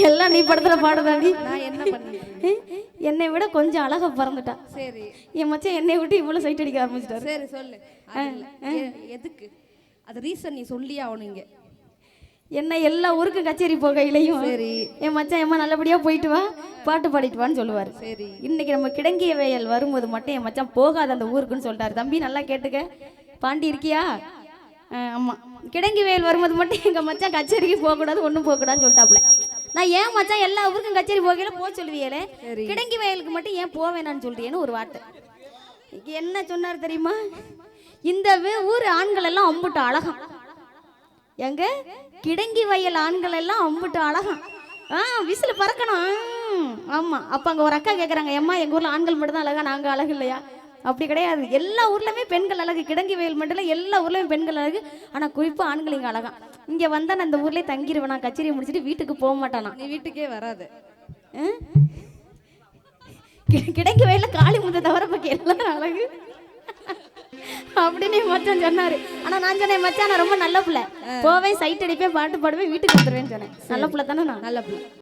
எல்லாம் நீ படுத்துற பாடுதாண்டி. நான் என்ன பண்ணேன்? என்னை விட கொஞ்சம் அழகா பிறந்துட்டா. சரி. என் மச்சான் என்னை விட்டு இவ்வளவு சைட் அடிக்க ஆரம்பிச்சிட்டாரு. சரி சொல்லு. எதுக்கு அது ரீசன் நீ சொல்லியே ஆகணுங்க. என்ன எல்லா ஊருக்கும் கச்சேரி போகையிலையும் சரி என் மச்சான் ஏமா நல்லபடியா போயிட்டு வா, பாட்டு பாடிட்டு வான்னு சொல்லுவாரு. சரி. இன்னைக்கு நம்ம கிடங்கிய வயல் வரும்போது மட்டும் என் மச்சான் போகாத அந்த ஊருக்குன்னு சொல்லிட்டாரு. தம்பி நல்லா கேட்டுக்க, பாண்டி இருக்கியா? ஆமா, கிடங்கி வயல் வரும்போது மட்டும் எங்க மச்சான் கச்சேரிக்கு போக கூடாது, ஒன்றும் போக கூடாதுன்னு சொல்லிட்டாப்ல. நான் ஏன் மச்சான் எல்லா ஊருக்கும் கச்சேரி போகையில போக சொல்லுவியலே, கிடங்கி வயலுக்கு மட்டும் ஏன் போவேனான்னு சொல்றியேன்னு ஒரு வார்த்தை. என்ன சொன்னார் தெரியுமா? இந்த ஊர் ஆண்கள் எல்லாம் அம்புட்டு அழகம், எங்க கிடங்கி வயல் ஆண்கள் எல்லாம் அம்புட்டு அழகம், விசில பறக்கணும். ஆமா. அப்ப அங்க ஒரு அக்கா கேக்குறாங்க, ஏம்மா எங்க ஊர்ல ஆண்கள் மட்டும் தான் அழகா, நாங்க அழகு இல்லையா? அப்படி கிடையாது, எல்லா ஊர்லயுமே பெண்கள் அழகு. கிடங்கி வயல் மட்டும் இல்ல, எல்லா ஊர்லயும் பெண்கள் அழகு. ஆனா குறிப்பா ஆண்கள் இங்க அழகா. இங்க வந்தா நான் இந்த ஊர்லயே தங்கிடுவேன், நான் கச்சேரியை முடிச்சுட்டு வீட்டுக்கு போக மாட்டானா. நீ வீட்டுக்கே வராது. கிடங்கி வயல்ல காளி முந்த தவிர பக்கம் எல்லாரும் அழகு அப்படின்னு மச்சான் சொன்னாரு. ஆனா நான் சொன்னேன், மச்சான் நான் ரொம்ப நல்ல பிள்ளை, போவேன், சைட் அடிப்பேன், பாட்டு பாடுவேன், வீட்டுக்கு வந்துடுவேன்னு சொன்னேன். நல்ல பிள்ளை தானே நான்? நல்ல பிள்ளை.